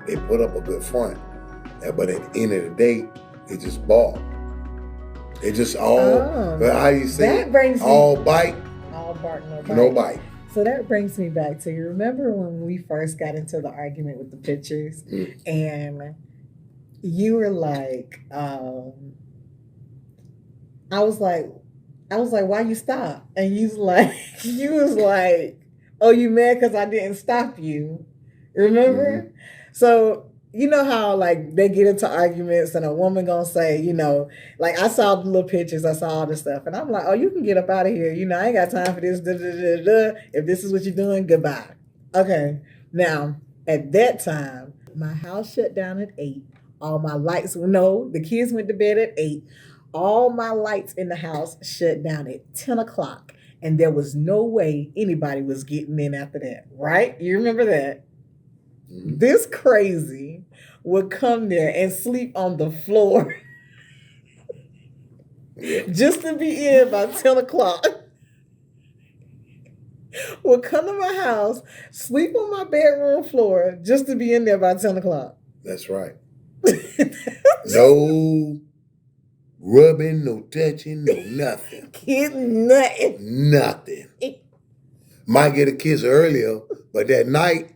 they put up a good front. But at the end of the day, they just bought. They just all, but how you say it? All bite. All bark, no bite. No bite. So that brings me back to, you remember when we first got into the argument with the pictures, and you were like, I was like, why you stop? And you was like, oh, you mad because I didn't stop you? Remember? Mm-hmm. So you know how like they get into arguments and a woman gonna say, you know, like I saw the little pictures, I saw all this stuff, and I'm like, oh, you can get up out of here. You know, I ain't got time for this. Da, da, da, da. If this is what you're doing, goodbye. Okay. Now, at that time, my house shut down at 8. All my lights, the kids went to bed at 8. All my lights in the house shut down at 10 o'clock. And there was no way anybody was getting in after that, right? You remember that? Mm-hmm. This crazy would come there and sleep on the floor just to be in by 10 o'clock. Would come to my house, sleep on my bedroom floor just to be in there by 10 o'clock. That's right. No rubbing, no touching, no nothing. Kiss nothing. Nothing. Might get a kiss earlier, but that night,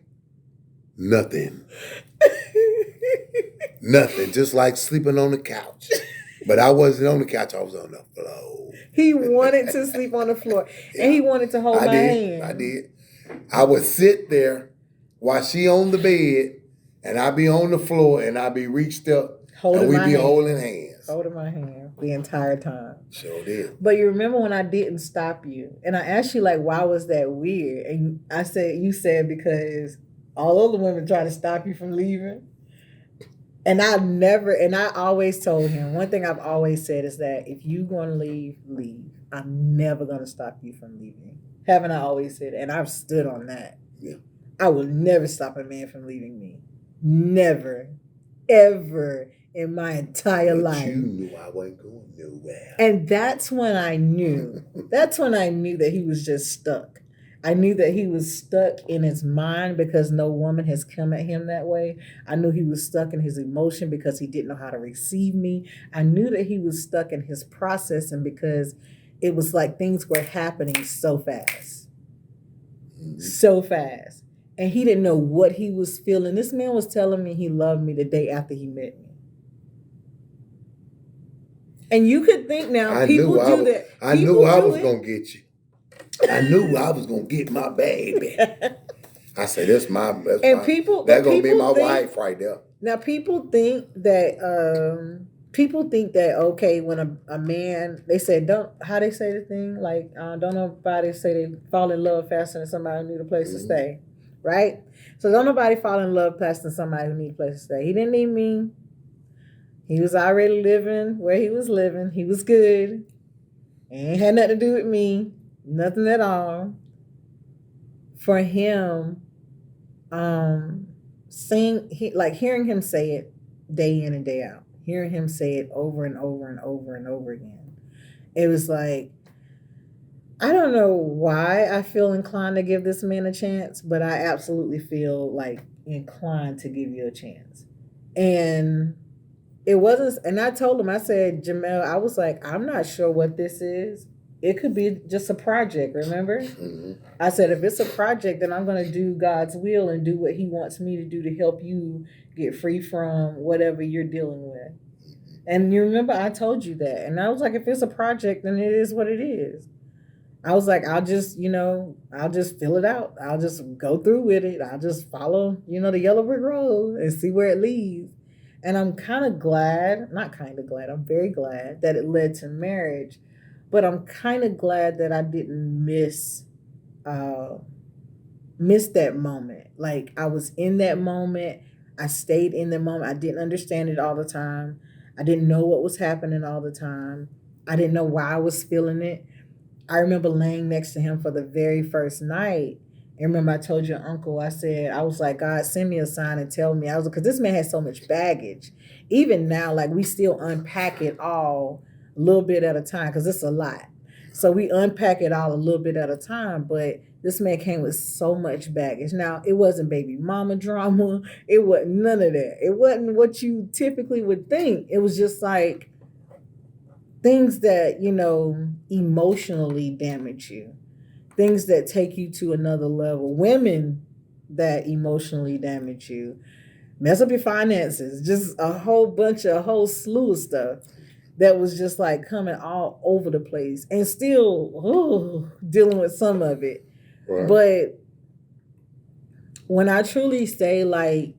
nothing. Nothing. Just like sleeping on the couch. But I wasn't on the couch, I was on the floor. He wanted to sleep on the floor. Yeah. And he wanted to hold my hand. I did. I would sit there while she on the bed, and I'd be on the floor, and I'd be reached up, and we'd be holding hands. Holding my hand the entire time. Sure did. But you remember when I didn't stop you, and I asked you, like, why was that weird? And you said because all other women try to stop you from leaving. And I always told him, one thing I've always said is that if you going to leave, leave. I'm never going to stop you from leaving. Haven't I always said? And I've stood on that. Yeah. I will never stop a man from leaving me. Never, ever in my entire life. You knew I wasn't going nowhere. And that's when I knew. That he was just stuck. I knew that he was stuck in his mind because no woman has come at him that way. I knew he was stuck in his emotion because he didn't know how to receive me. I knew that he was stuck in his processing because it was like things were happening so fast. Mm-hmm. So fast. And he didn't know what he was feeling. This man was telling me he loved me the day after he met me. And you could think now, people do that. I knew I was going to get you. I knew I was going to get my baby. I said, that's going to be my wife right there. Now, people think that, okay, when a man, they say, how they say the thing? Like, don't nobody say they fall in love faster than somebody who need a place to stay, right? So don't nobody fall in love faster than somebody who need a place to stay. He didn't need me. He was already living where he was living. He was good. It ain't had nothing to do with me. Nothing at all. For him, hearing him say it day in and day out, hearing him say it over and over and over and over again, it was like, I don't know why I feel inclined to give this man a chance, but I absolutely feel like inclined to give you a chance. And it wasn't, and I told him, I said, Jamel, I was like, I'm not sure what this is. It could be just a project, remember? Mm-hmm. I said, if it's a project, then I'm going to do God's will and do what he wants me to do to help you get free from whatever you're dealing with. And you remember I told you that. And I was like, if it's a project, then it is what it is. I was like, I'll just fill it out. I'll just go through with it. I'll just follow, the yellow brick road and see where it leads. And I'm I'm very glad that it led to marriage. But I'm kind of glad that I didn't miss that moment. Like, I was in that moment. I stayed in the moment. I didn't understand it all the time. I didn't know what was happening all the time. I didn't know why I was feeling it. I remember laying next to him for the very first night. And remember I told your uncle, I was like, God, send me a sign and tell me. Because this man had so much baggage. Even now, like, we still unpack it all a little bit at a time because it's a lot. So we unpack it all a little bit at a time. But This man came with so much baggage. Now, it wasn't baby mama drama. It wasn't none of that. It wasn't what you typically would think. It was just like things that, emotionally damage you. Things that take you to another level. Women that emotionally damage you. Mess up your finances. Just a whole slew of stuff that was just like coming all over the place. And still dealing with some of it. Right. But when I truly say, like,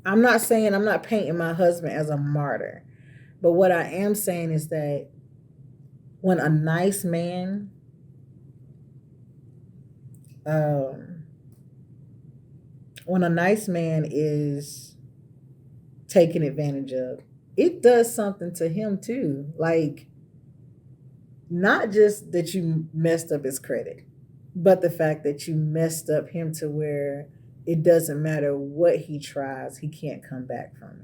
I'm not painting my husband as a martyr. But what I am saying is that when a nice man is taken advantage of, it does something to him too. Like, not just that you messed up his credit, but the fact that you messed up him to where it doesn't matter what he tries, he can't come back from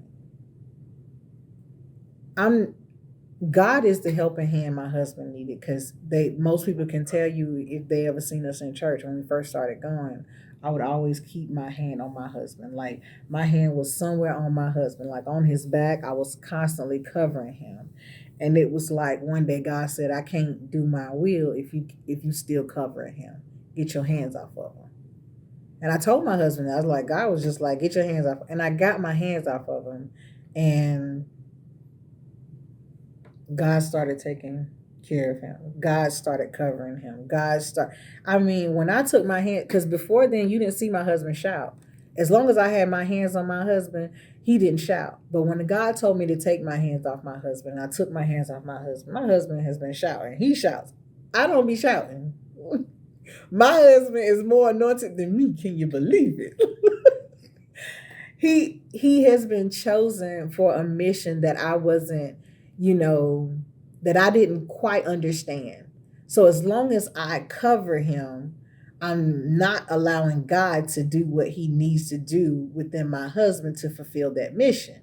it. God is the helping hand my husband needed, because most people can tell you, if they ever seen us in church when we first started going, I would always keep my hand on my husband. Like, my hand was somewhere on my husband, like on his back. I was constantly covering him. And it was like one day God said, I can't do my will if you still covering him. Get your hands off of him. And I told my husband, I was like, God was just like, get your hands off. And I got my hands off of him. And God started taking care of him. God started covering him. When I took my hand, because before then you didn't see my husband shout. As long as I had my hands on my husband, he didn't shout. But when God told me to take my hands off my husband, I took my hands off my husband has been shouting. He shouts. I don't be shouting. My husband is more anointed than me. Can you believe it? He has been chosen for a mission that I wasn't, that I didn't quite understand. So as long as I cover him, I'm not allowing God to do what he needs to do within my husband to fulfill that mission.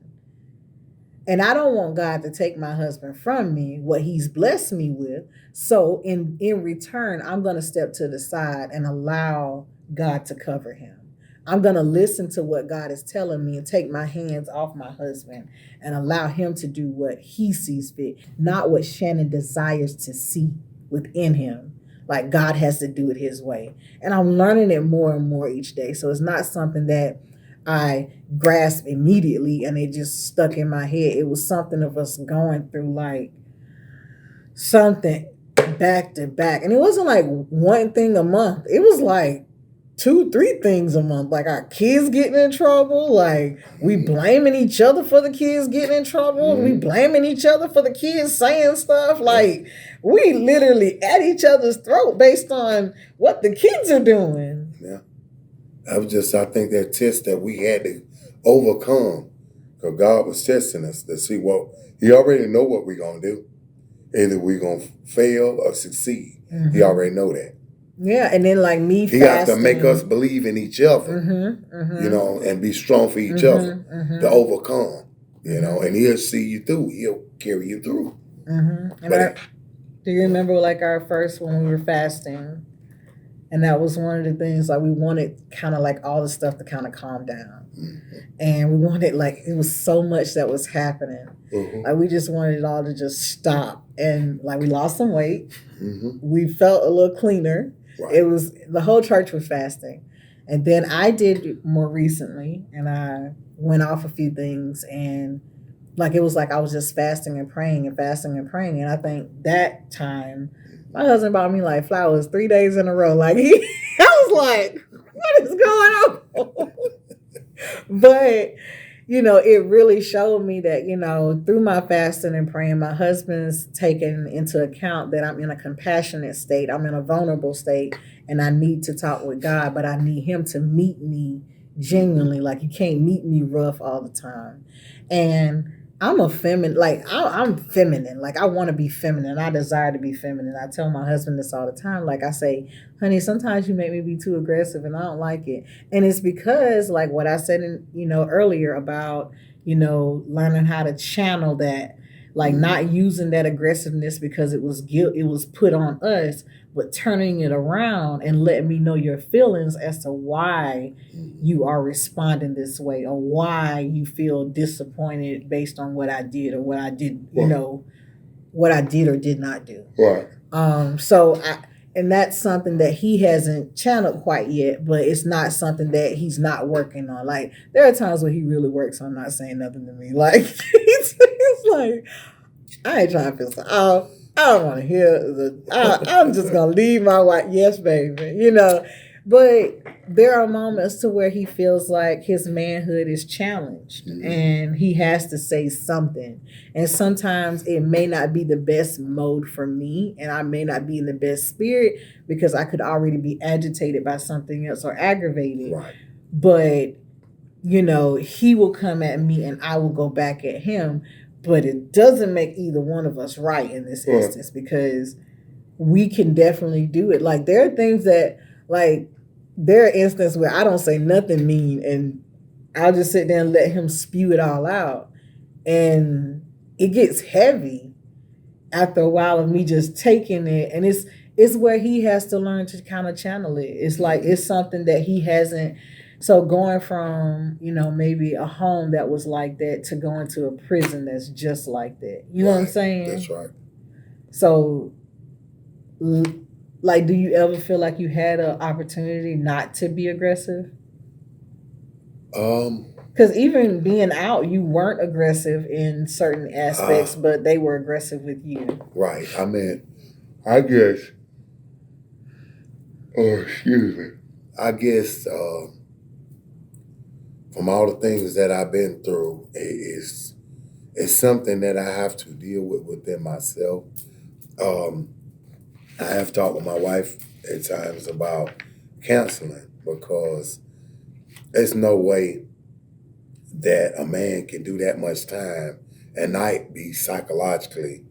And I don't want God to take my husband from me, what he's blessed me with. So in return, I'm going to step to the side and allow God to cover him. I'm going to listen to what God is telling me and take my hands off my husband and allow him to do what he sees fit, not what Shannon desires to see within him. Like, God has to do it his way. And I'm learning it more and more each day. So it's not something that I grasped immediately and it just stuck in my head. It was something of us going through like something back to back. And it wasn't like one thing a month. It was like 2-3 things a month. Like, our kids getting in trouble. Like, we blaming each other for the kids getting in trouble. Mm-hmm. We blaming each other for the kids saying stuff. Like, we literally at each other's throat based on what the kids are doing. Yeah. I think that test that we had to overcome, because God was testing us to see he already know what we're going to do. Either we're going to fail or succeed. Mm-hmm. He already know that. Yeah, and then like me he got to make us believe in each other, and be strong for each other to overcome, and he'll see you through. He'll carry you through. Mm-hmm. Do you remember like our first when we were fasting? And that was one of the things, like, we wanted kind of like all the stuff to kind of calm down. Mm-hmm. And we wanted, like, it was so much that was happening. Mm-hmm. Like, we just wanted it all to just stop. And like, we lost some weight. Mm-hmm. We felt a little cleaner. Right. It was, the whole church was fasting. And then I did more recently, and I went off a few things, and like, it was like I was just fasting and praying. And I think that time, my husband bought me like flowers 3 days in a row. Like, I was like, what is going on? But, it really showed me that, through my fasting and praying, my husband's taken into account that I'm in a compassionate state. I'm in a vulnerable state, and I need to talk with God, but I need him to meet me genuinely. Like, you can't meet me rough all the time. And I'm a feminine, like, I'm feminine. Like, I want to be feminine. I desire to be feminine. I tell my husband this all the time. Like, I say, honey, sometimes you make me be too aggressive, and I don't like it. And it's because, like, what I said, earlier about, learning how to channel that. Like not using that aggressiveness because it was guilt, it was put on us, but turning it around and letting me know your feelings as to why you are responding this way or why you feel disappointed based on what I did or what I did, what I did or did not do. Right. And that's something that he hasn't channeled quite yet, but it's not something that he's not working on. Like there are times where he really works on not saying nothing to me. Like he's like, I ain't trying to piss her off. I don't want to hear I'm just gonna leave my wife. Yes, baby. But there are moments to where he feels like his manhood is challenged and he has to say something. And sometimes it may not be the best mode for me and I may not be in the best spirit because I could already be agitated by something else or aggravated. Right. But, he will come at me and I will go back at him. But it doesn't make either one of us right in this instance because we can definitely do it. Like there are things that there are instances where I don't say nothing mean and I'll just sit there and let him spew it all out. And it gets heavy after a while of me just taking it. And it's where he has to learn to kind of channel it. It's like it's something that he hasn't. So going from, maybe a home that was like that to going to a prison that's just like that. You know what I'm saying? That's right. So do you ever feel like you had an opportunity not to be aggressive? Because even being out, you weren't aggressive in certain aspects, but they were aggressive with you. Right. I mean, I guess. Excuse me. I guess from all the things that I've been through, it's something that I have to deal with within myself. I have talked with my wife at times about counseling because there's no way that a man can do that much time and not be psychologically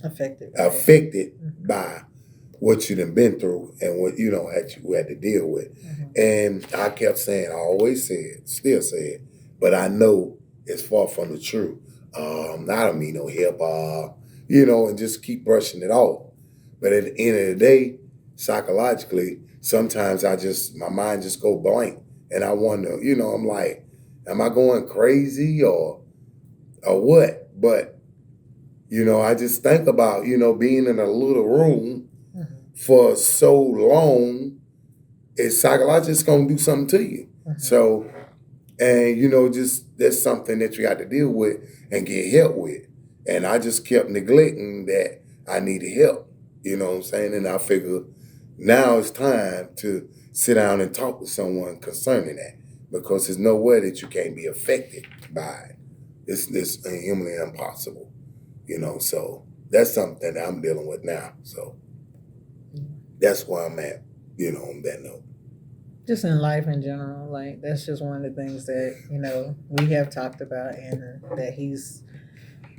affected by what you done been through and what you had to deal with. And I kept saying, I always said, still say it, but I know it's far from the truth. I don't mean no hip hop, and just keep brushing it off. But at the end of the day, psychologically, sometimes my mind just go blank. And I wonder, I'm like, am I going crazy or what? But, I just think about, being in a little room for so long, it's psychologically going to do something to you. So, and, just that's something that you got to deal with and get help with. And I just kept neglecting that I needed help, you know what I'm saying? And I figured now it's time to sit down and talk to someone concerning that because there's no way that you can't be affected by it. It's humanly impossible, so that's something that I'm dealing with now. So that's where I'm at, on that note. Just in life in general, that's just one of the things that, we have talked about and that he's,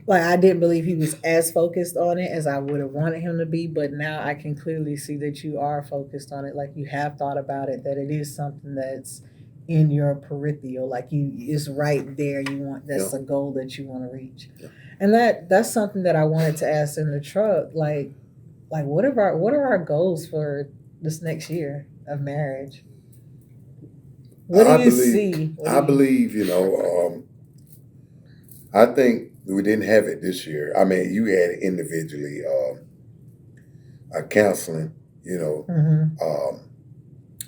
I didn't believe he was as focused on it as I would have wanted him to be, but now I can clearly see that you are focused on it. You have thought about it, that it is something that's in your peripheral, it's right there. That's a goal that you want to reach. Yeah. And that's something that I wanted to ask in the truck. What are our goals for this next year of marriage? What do you see? I believe, I think we didn't have it this year. I mean, you had it individually, counseling,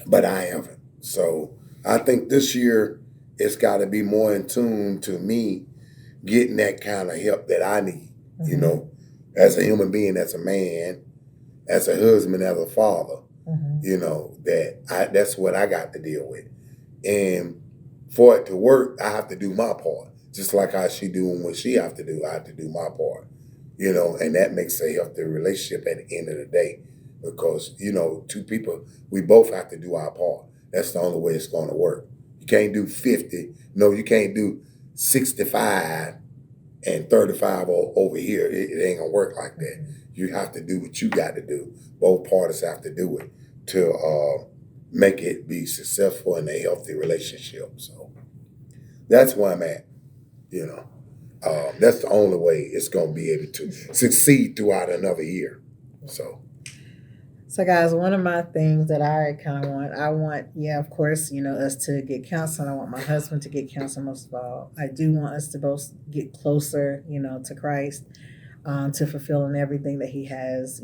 but I haven't. So I think this year it's got to be more in tune to me getting that kind of help that I need, as a human being, as a man, as a husband, as a father, that's what I got to deal with. And for it to work, I have to do my part. Just like how she doing what she have to do, I have to do my part, and that makes a healthy relationship at the end of the day because, two people, we both have to do our part. That's the only way it's going to work. You can't do 50. No, you can't do 65 and 35 over here. It ain't going to work like that. You have to do what you got to do. Both parties have to do it to make it be successful in a healthy relationship. So that's where I'm at. That's the only way it's going to be able to succeed throughout another year. So guys, one of my things that I kind of want, yeah, of course, us to get counseling. I want my husband to get counseling most of all. I do want us to both get closer, to Christ, to fulfilling everything that He has,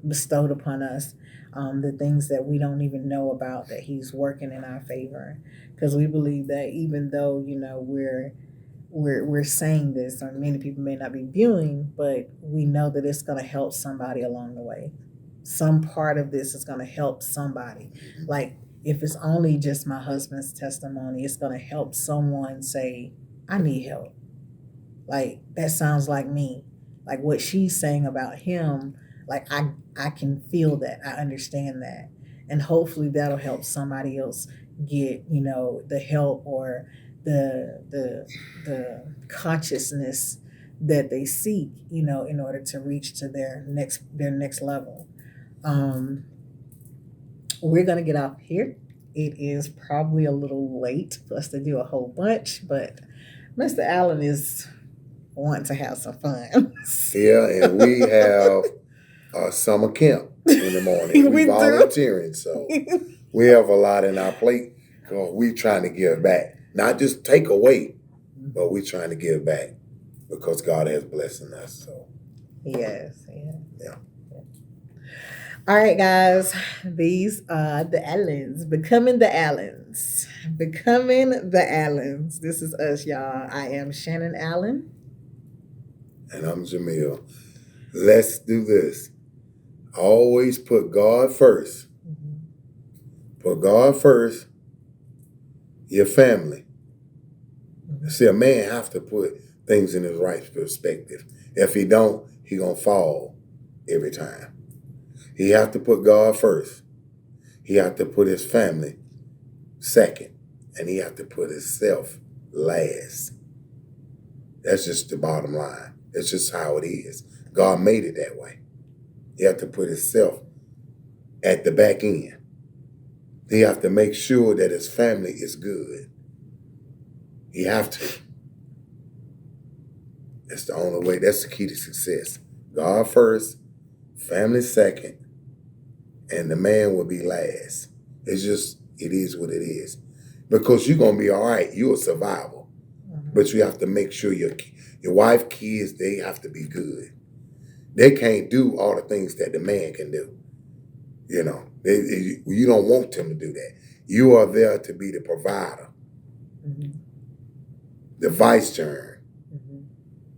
bestowed upon us. The things that we don't even know about that He's working in our favor, because we believe that even though we're saying this, or many people may not be viewing, but we know that it's going to help somebody along the way. Some part of this is going to help somebody. Like, if it's only just my husband's testimony, it's going to help someone say, I need help. Like, that sounds like me. Like what she's saying about him, like I can feel that. I understand that. And hopefully that'll help somebody else get, the help or the consciousness that they seek, in order to reach to their next level. We're gonna get off here. It is probably a little late for us to do a whole bunch, but Mr. Allen is wanting to have some fun. Yeah, and we have summer camp in the morning. We We do. volunteering, so we have a lot in our plate. So we trying to give back, not just take away, but we trying to give back because God has blessed us. So Yes. yeah. All right, guys. These are the Allens. Becoming the Allens. Becoming the Allens. This is us, y'all. I am Shannon Allen. And I'm Jamil. Let's do this. Always put God first. Put God first. Your family. See, a man have to put things in his right perspective. If he don't, he gonna fall every time. He have to put God first. He have to put his family second. And he have to put himself last. That's just the bottom line. It's just how it is. God made it that way. He have to put himself at the back end. He have to make sure that his family is good. He have to. That's the only way. That's the key to success. God first, family second, and the man will be last. It is what it is. Because you're going to be all right. You're a survivor. But you have to make sure your wife, kids, they have to be good. They can't do all the things that the man can do. You don't want them to do that. You are there to be the provider, the vicegerent.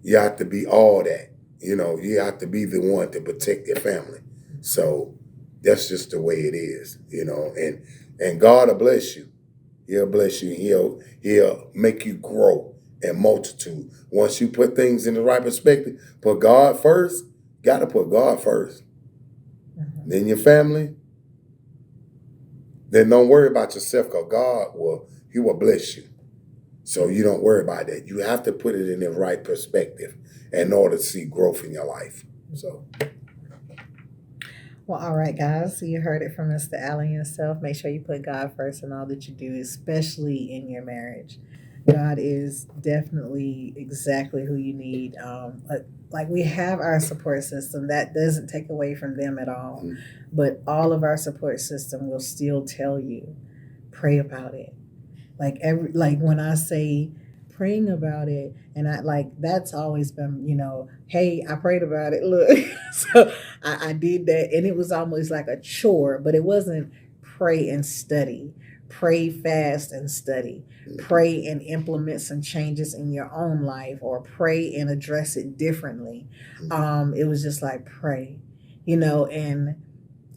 You have to be all that. You have to be the one to protect your family. So that's just the way it is, and God will bless you. He'll bless you. He'll make you grow in multitude. Once you put things in the right perspective, put God first, got to put God first. Then your family, then don't worry about yourself because He will bless you. So you don't worry about that. You have to put it in the right perspective in order to see growth in your life. So. Well, all right, guys. So you heard it from Mr. Allen himself. Make sure you put God first in all that you do, especially in your marriage. God is definitely exactly who you need. Like we have our support system. That doesn't take away from them at all. But all of our support system will still tell you, pray about it. Like when I say praying about it, and that's always been, hey, I prayed about it. Look, so I did that, and it was almost like a chore, but it wasn't pray and study. Pray, fast, and study. Pray and implement some changes in your own life, or pray and address it differently. It was just like pray, and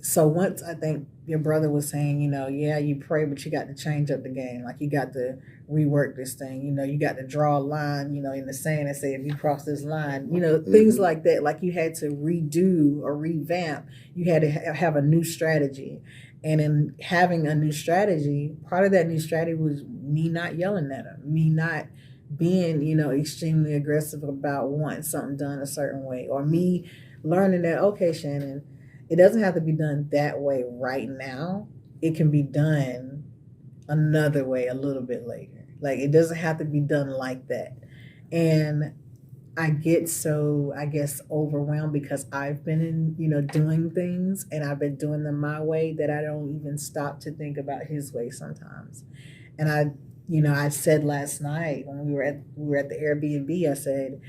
so once I think your brother was saying, yeah, you pray, but you got to change up the game. Like you got to rework this thing. You got to draw a line, in the sand and say, if you cross this line, things like that. Like you had to redo or revamp. You had to have a new strategy. And in having a new strategy, part of that new strategy was me not yelling at him, me not being, extremely aggressive about wanting something done a certain way, or me learning that, okay, Shannon, it doesn't have to be done that way right now. It can be done another way a little bit later. Like it doesn't have to be done like that. And I get so, I guess, overwhelmed because I've been in, doing things and I've been doing them my way that I don't even stop to think about his way sometimes. And I said last night when we were at the Airbnb, I said,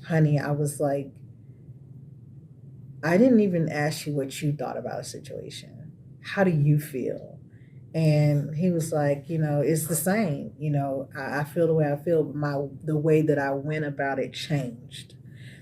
honey, I was like, I didn't even ask you what you thought about a situation. How do you feel? And he was like, it's the same. I feel the way I feel, but the way that I went about it changed.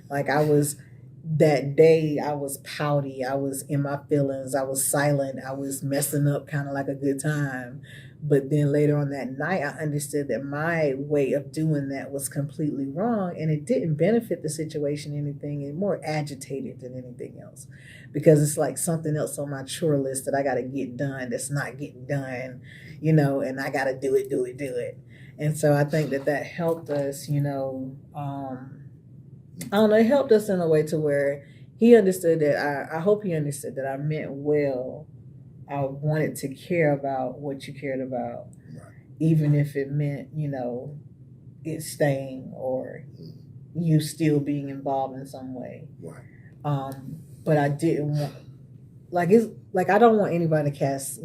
Like that day I was pouty, I was in my feelings, I was silent, I was messing up kind of like a good time. But then later on that night, I understood that my way of doing that was completely wrong and it didn't benefit the situation anything. It more agitated than anything else because it's like something else on my chore list that I got to get done that's not getting done, and I got to do it. And so I think that helped us, I don't know, it helped us in a way to where he understood that I hope he understood that I meant well. I wanted to care about what you cared about, Right. even if it meant, it staying or you still being involved in some way. Right. But I didn't want, it's like I don't want anybody to cast,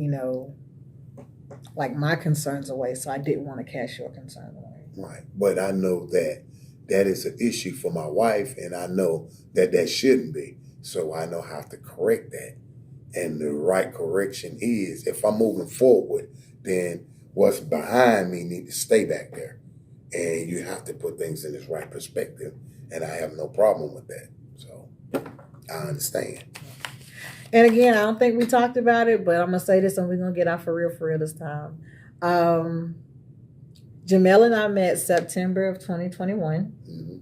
like my concerns away. So I didn't want to cast your concern away. Right. But I know that is an issue for my wife, and I know that shouldn't be. So I know how to correct that. And the right correction is, if I'm moving forward, then what's behind me need to stay back there. And you have to put things in its right perspective. And I have no problem with that. So I understand. And again, I don't think we talked about it, but I'm going to say this and we're going to get out for real this time. Jamel and I met September of 2021. Mm-hmm.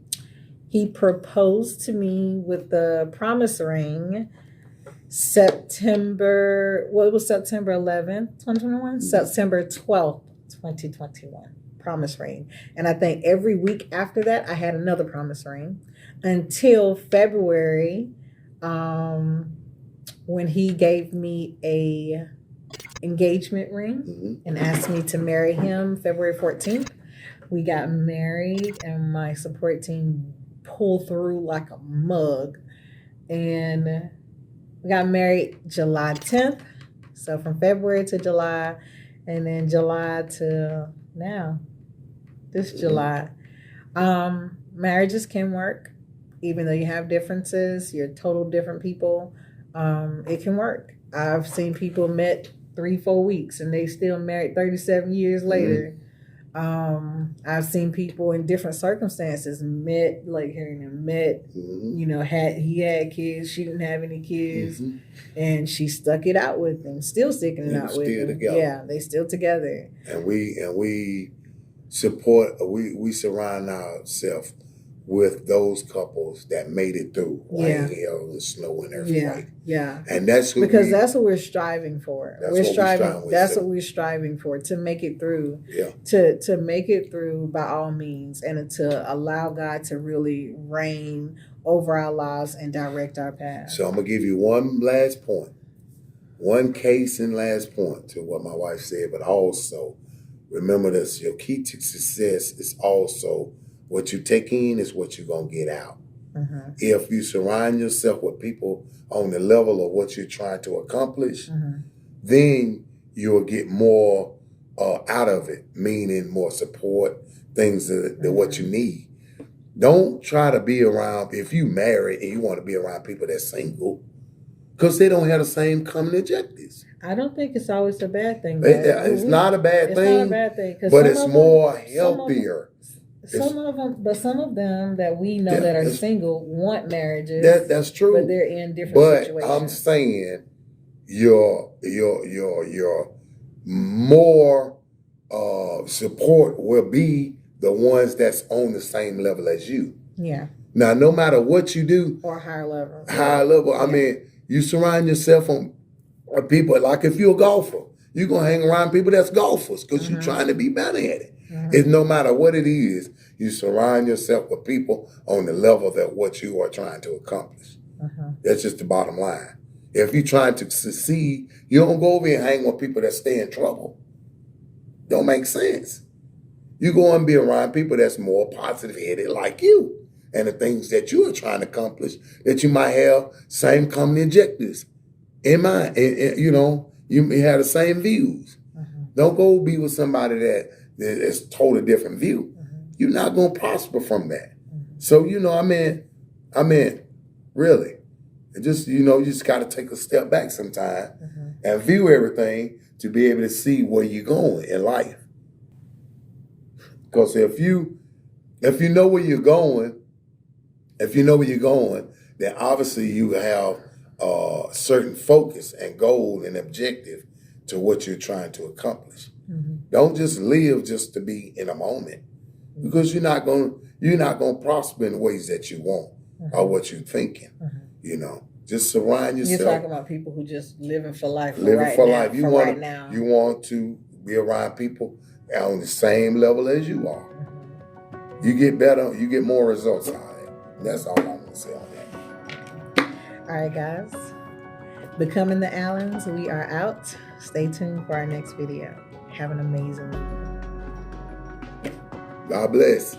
He proposed to me with the promise ring September 11th, 2021? Mm-hmm. September 12th, 2021. Promise ring. And I think every week after that, I had another promise ring until February, when he gave me a engagement ring Mm-hmm. and asked me to marry him February 14th. We got married and my support team pulled through like a mug. And we got married July 10th. So from February to July, and then July to now, this July. Marriages can work. Even though you have differences, you're total different people. It can work. I've seen people met 3-4 weeks and they still married 37 years later. I've seen people in different circumstances met, like hearing them met, he had kids, she didn't have any kids, and she stuck it out with them, still sticking it out with them. Together. Yeah, they still together. And we support, we surround ourselves with those couples that made it through rain, hail, and snow and everything. Yeah. And that's that's what we're striving for. That's what we're striving for, to make it through. Yeah. To make it through by all means, and to allow God to really reign over our lives and direct our path. So I'm gonna give you one last point. One case and last point to what my wife said, but also remember this, your key to success is also what you take in is what you're going to get out. Mm-hmm. If you surround yourself with people on the level of what you're trying to accomplish, then you'll get more out of it, meaning more support, things that what you need. Don't try to be around, if you married and you want to be around people that's single, because they don't have the same common objectives. I don't think it's always a bad thing. It's not a bad thing. It's not a bad thing. But it's more healthier. Some of them that we know that are single want marriages. That's true. But they're in different situations. But I'm saying your more support will be the ones that's on the same level as you. Yeah. Now, no matter what you do, or higher level. I mean, you surround yourself on people. Like if you're a golfer, you're gonna hang around people that's golfers because you're trying to be better at it. It's no matter what it is, you surround yourself with people on the level that what you are trying to accomplish. That's just the bottom line. If you're trying to succeed, you don't go over and hang with people that stay in trouble. Don't make sense. You go and be around people that's more positive headed like you, and the things that you are trying to accomplish, that you might have same common objectives in mind. You know, you may have the same views. Don't go be with somebody that is totally different view. You're not going to prosper from that. So, you know, I mean, really, it just, you know, you just got to take a step back sometime and view everything to be able to see where you're going in life. Because if you know where you're going, then obviously you have a certain focus and goal and objective to what you're trying to accomplish. Don't just live just to be in a moment, because you're not gonna prosper in the ways that you want or what you're thinking. You know, just surround yourself. You're talking about people who just living for life. You want to be around people on the same level as you are. You get better, you get more results out of it. That's all I'm gonna say on that. All right, guys. Becoming the Allens, we are out. Stay tuned for our next video. Have an amazing week. God bless.